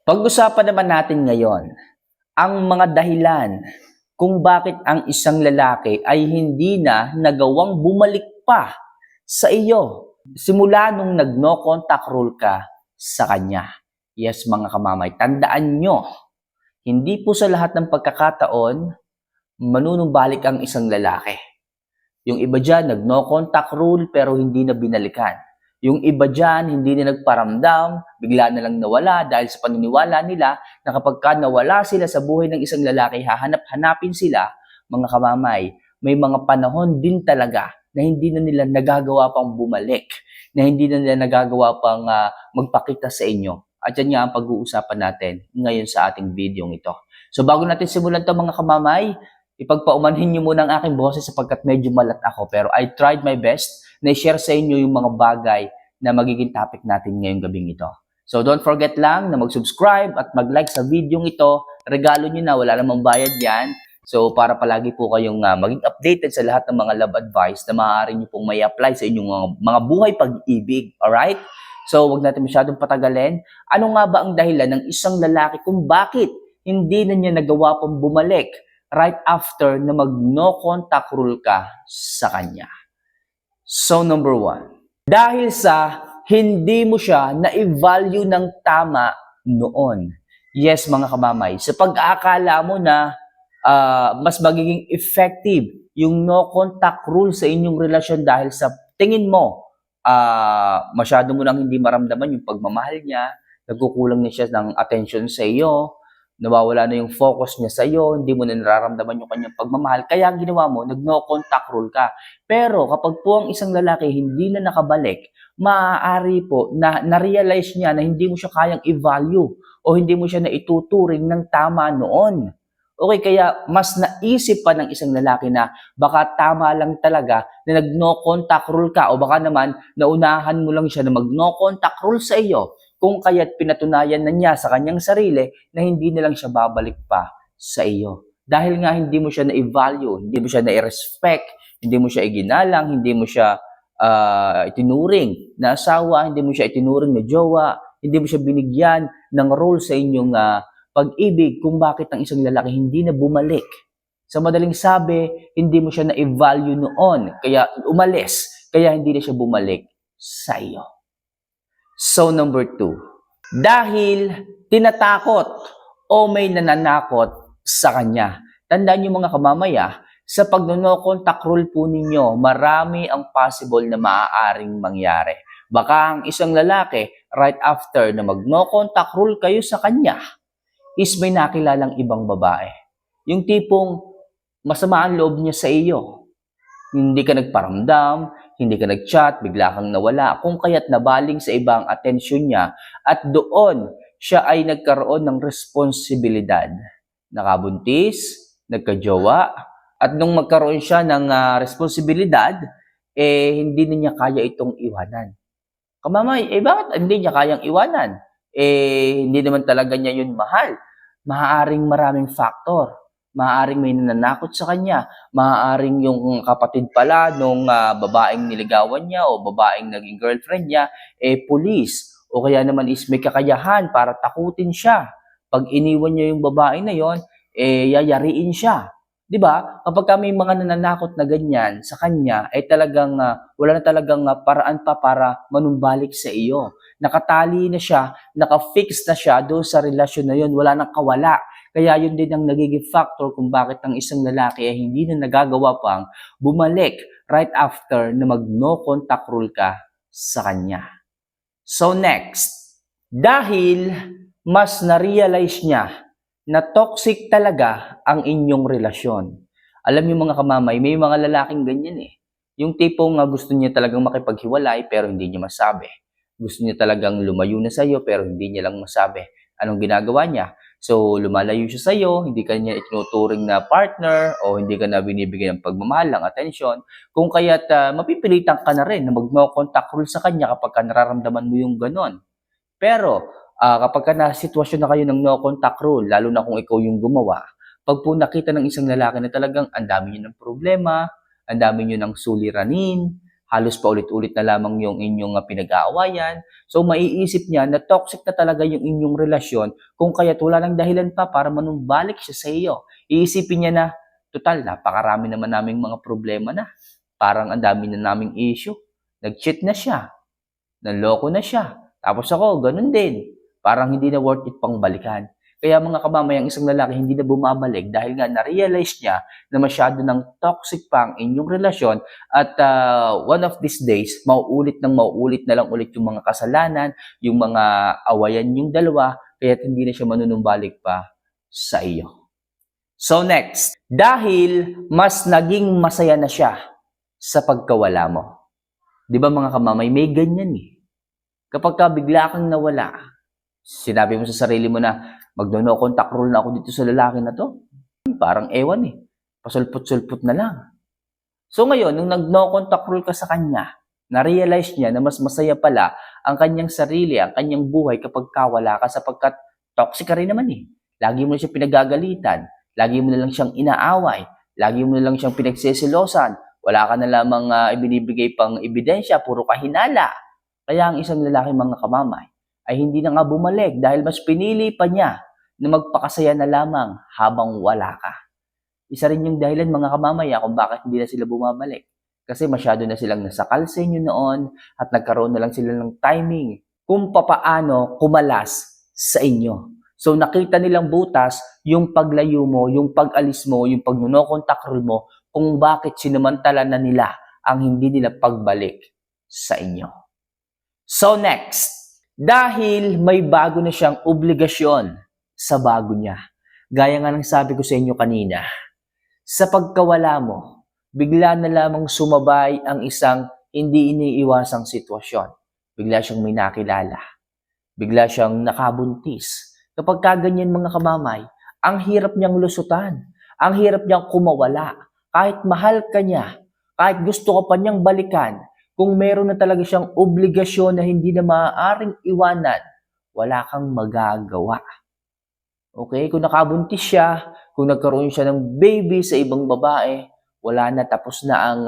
Pag-usapan naman natin ngayon ang mga dahilan kung bakit ang isang lalaki ay hindi na nagawang bumalik pa sa iyo simula nung nag-no contact rule ka sa kanya. Yes, mga kamamay, tandaan nyo, hindi po sa lahat ng pagkakataon manunumbalik ang isang lalaki. Yung iba dyan, nag-no contact rule pero hindi na binalikan. Yung iba dyan, hindi na nagparamdam, bigla na lang nawala dahil sa paniniwala nila na kapag ka nawala sila sa buhay ng isang lalaki, hahanap-hanapin sila, mga kamamay, may mga panahon din talaga na hindi na nila nagagawa pang bumalik, na hindi na nila nagagawa pang magpakita sa inyo. At yan nga ang pag-uusapan natin ngayon sa ating video ito. So bago natin simulan ito mga kamamay, ipagpaumanhin niyo muna ang aking boses sapagkat medyo malat ako. Pero I tried my best na i-share sa inyo yung mga bagay na magiging topic natin ngayong gabing ito. So don't forget lang na mag-subscribe at mag-like sa video ito. Regalo nyo na, wala namang bayad yan. So para palagi po kayong maging updated sa lahat ng mga love advice na maaari nyo pong may apply sa inyong mga buhay pag-ibig. Alright? So wag natin masyadong patagalin. Ano nga ba ang dahilan ng isang lalaki kung bakit hindi na niya nagawa pang bumalik right after na mag-no contact rule ka sa kanya? So number 1, dahil sa hindi mo siya na-value ng tama noon. Yes mga kamamay, sa pag-aakala mo na mas magiging effective yung no contact rule sa inyong relasyon dahil sa tingin mo masyado mo nang hindi maramdaman yung pagmamahal niya, nagkukulang na siya ng attention sa iyo, nawawala na yung focus niya sa iyo, hindi mo na nararamdaman yung kanyang pagmamahal, kaya ang ginawa mo, nag-no contact rule ka. Pero kapag po ang isang lalaki hindi na nakabalik, maaari po na na-realize niya na hindi mo siya kayang i-value o hindi mo siya na ituturing ng tama noon. Okay, kaya mas naisip pa ng isang lalaki na baka tama lang talaga na nag-no contact rule ka o baka naman naunahan mo lang siya na mag-no contact rule sa iyo kung kaya't pinatunayan na niya sa kanyang sarili na hindi na lang siya babalik pa sa iyo. Dahil nga hindi mo siya na-value, hindi mo siya na-respect, hindi mo siya iginalang, hindi mo siya itinuring na asawa, hindi mo siya itinuring na jowa, hindi mo siya binigyan ng role sa inyong pag-ibig kung bakit ang isang lalaki hindi na bumalik. Sa madaling sabi, hindi mo siya na-value noon, kaya umalis, kaya hindi na siya bumalik sa iyo. So number 2, dahil tinatakot o may nananakot sa kanya. Tandaan niyo mga kamamaya, sa pag-no contact rule po ninyo, marami ang possible na maaaring mangyari. Baka ang isang lalaki, right after na mag-no contact rule kayo sa kanya, is may nakilalang ibang babae. Yung tipong masama ang loob niya sa iyo. Hindi ka nagparamdam, hindi ka nag-chat, bigla kang nawala, kung kaya't nabaling sa ibang atensyon niya at doon siya ay nagkaroon ng responsibilidad. Nakabuntis, nagkajowa, at nung magkaroon siya ng responsibilidad, hindi na niya kaya itong iwanan. Kamamay, bakit hindi niya kayang iwanan? Hindi naman talaga niya yun mahal. Maaaring maraming factor. Maaaring may nananakot sa kanya. Maaaring yung kapatid pala nung babaeng niligawan niya o babaeng naging girlfriend niya, police. O kaya naman is may kakayahan para takutin siya. Pag iniwan niya yung babae na yon, yayariin siya. 'Di ba? Kapag may mga nananakot na ganyan sa kanya, ay talagang wala na talagang paraan pa para manumbalik sa iyo. Nakatali na siya, nakafix na siya doon sa relasyon na yun, wala nang kawala. Kaya yun din ang nagiging factor kung bakit ang isang lalaki ay hindi na nagagawa pang bumalik right after na mag-no contact rule ka sa kanya. So next, dahil mas na-realize niya na toxic talaga ang inyong relasyon. Alam niyo mga kamamay, may mga lalaking ganyan eh. Yung tipong gusto niya talagang makipaghiwalay pero hindi niya masabi. Gusto niya talagang lumayo na sa iyo pero hindi niya lang masabi. Anong ginagawa niya? So, lumalayo siya sa iyo, hindi ka niya itinuturing na partner o hindi ka na binibigyan ng pagmamahal, ng atensyon. Kung kaya't mapipilitan ka na rin na mag-no contact rule sa kanya kapag nararamdaman mo yung ganon. Pero, kapag na sitwasyon na kayo ng no contact rule, lalo na kung ikaw yung gumawa, pag po nakita ng isang lalaki na talagang ang dami niyo ng problema, ang dami niyo ng suliranin, Halos paulit-ulit na lamang yung inyong pinag-aawayan. So, maiisip niya na toxic na talaga yung inyong relasyon kung kaya't wala ng dahilan pa para manumbalik siya sa iyo. Iisipin niya na, total, napakarami naman naming mga problema na. Parang ang dami na naming issue. Nag-cheat na siya. Nanloko na siya. Tapos ako, ganun din. Parang hindi na worth it pang balikan. Kaya mga kabamay, ang isang lalaki hindi na bumabalik dahil nga na-realize niya na masyado ng toxic pa ang inyong relasyon at one of these days, mauulit na lang ulit yung mga kasalanan, yung mga awayan yung dalawa, kaya hindi na siya manunumbalik pa sa iyo. So next, dahil mas naging masaya na siya sa pagkawala mo. Di ba mga kamamay, may ganyan eh. Kapag ka bigla kang nawala, sinabi mo sa sarili mo na magno-no contact rule na ako dito sa lalaki na to. Parang ewan eh. Pasulput-sulput na lang. So ngayon, nung nag-no contact rule ka sa kanya, na-realize niya na mas masaya pala ang kanyang sarili, ang kanyang buhay kapag kawala ka sapagkat toxic ka rin naman eh. Lagi mo na siyang pinagagalitan. Lagi mo na lang siyang inaaway. Lagi mo na lang siyang pinagsisilosan. Wala ka na lamang ibinibigay pang ebidensya, puro kahinala. Kaya ang isang lalaki mga kamamay ay hindi na nga bumalik dahil mas pinili pa niya na magpakasaya na lamang habang wala ka. Isa rin yung dahilan mga kamamaya kung bakit hindi na sila bumabalik. Kasi masyado na silang nasakal sa inyo noon at nagkaroon na lang sila ng timing kung papaano kumalas sa inyo. So nakita nilang butas yung paglayo mo, yung pag-alis mo, yung pag-no-contact rule mo kung bakit sinamantala na nila ang hindi nila pagbalik sa inyo. So next, dahil may bago na siyang obligasyon sa bago niya. Gaya nga ng sabi ko sa inyo kanina, sa pagkawala mo, bigla na lamang sumabay ang isang hindi iniiwasang sitwasyon. Bigla siyang may nakilala. Bigla siyang nakabuntis. Kapag kaganyan mga kamamay, ang hirap niyang lusutan. Ang hirap niyang kumawala. Kahit mahal ka niya, kahit gusto ka pa niyang balikan, kung meron na talaga siyang obligasyon na hindi na maaaring iwanan, wala kang magagawa. Okay? Kung nakabuntis siya, kung nagkaroon siya ng baby sa ibang babae, wala na, tapos na ang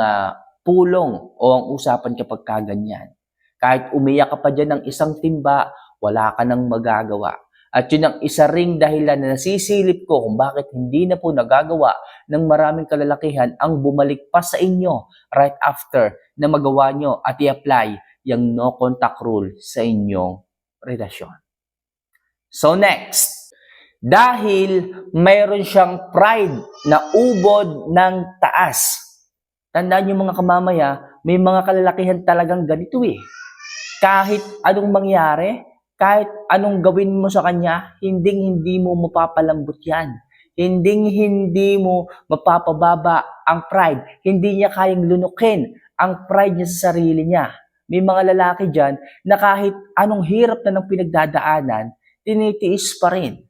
pulong o ang usapan kapag kaganyan. Kahit umiyak ka pa dyan ng isang timba, wala ka nang magagawa. At yun ang isa ring dahilan na nasisilip ko kung bakit hindi na po nagagawa ng maraming kalalakihan ang bumalik pa sa inyo right after na magawa nyo at i-apply yung no contact rule sa inyong relasyon. So next, dahil mayroon siyang pride na ubod ng taas. Tandaan nyo mga kamamaya, may mga kalalakihan talagang ganito eh. Kahit anong mangyari, kahit anong gawin mo sa kanya, hindi mo mapapalambot yan. Hindi mo mapapababa ang pride. Hindi niya kayang lunukin ang pride niya sa sarili niya. May mga lalaki dyan na kahit anong hirap na ng pinagdadaanan, tinitiis pa rin.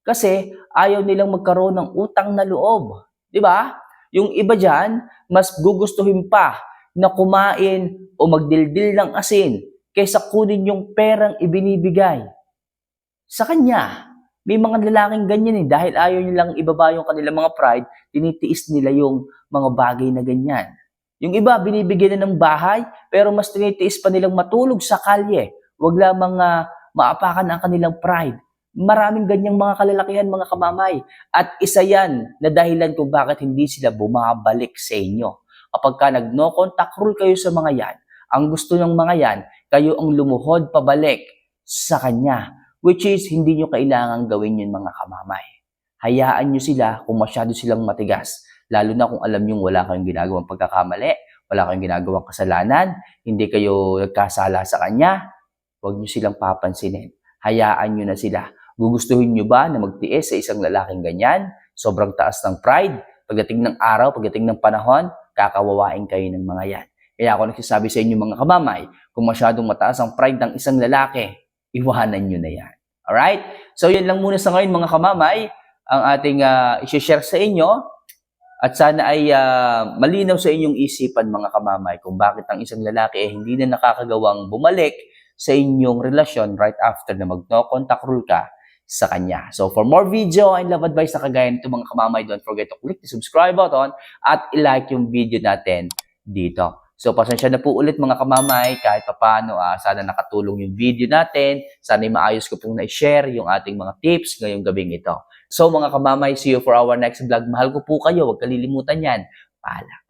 Kasi ayaw nilang magkaroon ng utang na loob. Diba? Yung iba dyan, mas gugustuhin pa na kumain o magdildil ng asin kaysa kunin yung perang ibinibigay sa kanya. May mga lalaking ganyan eh. Dahil ayaw nilang ibaba yung kanilang mga pride, tinitiis nila yung mga bagay na ganyan. Yung iba, binibigyan na ng bahay, pero mas tinitiis pa nilang matulog sa kalye. Huwag lamang maapakan ang kanilang pride. Maraming ganyang mga kalalakihan, mga kamamay. At isa yan na dahilan kung bakit hindi sila bumabalik sa inyo. Kapag ka nag-no contact rule kayo sa mga yan, ang gusto ng mga yan, kayo ang lumuhod pabalik sa kanya. Which is, hindi nyo kailangang gawin yun mga kamamay. Hayaan nyo sila kung masyado silang matigas. Lalo na kung alam nyo wala kayong ginagawang pagkakamali, wala kayong ginagawang kasalanan, hindi kayo nagkasala sa kanya, huwag nyo silang papansinin. Hayaan nyo na sila. Gugustuhin nyo ba na magtiis sa isang lalaking ganyan? Sobrang taas ng pride. Pagdating ng araw, pagdating ng panahon, kakawawain kayo ng mga yan. Kaya ako nagsasabi sa inyo mga kamamay, kung masyadong mataas ang pride ng isang lalaki, iwanan nyo na yan. Alright? So yun lang muna sa ngayon mga kamamay, ang ating i-share sa inyo. At sana ay malinaw sa inyong isipan mga kamamay kung bakit ang isang lalaki hindi na nakakagawang bumalik sa inyong relasyon right after na mag-no contact rule ka sa kanya. So for more video and love advice na kagaya nito mga kamamay, don't forget to click the subscribe button at i-like yung video natin dito. So, pasensya na po ulit mga kamamay, kahit papaano, sana nakatulong yung video natin, sana maayos ko pong na-share yung ating mga tips ngayong gabing ito. So, mga kamamay, see you for our next vlog. Mahal ko po kayo, huwag kalilimutan yan. Paalam.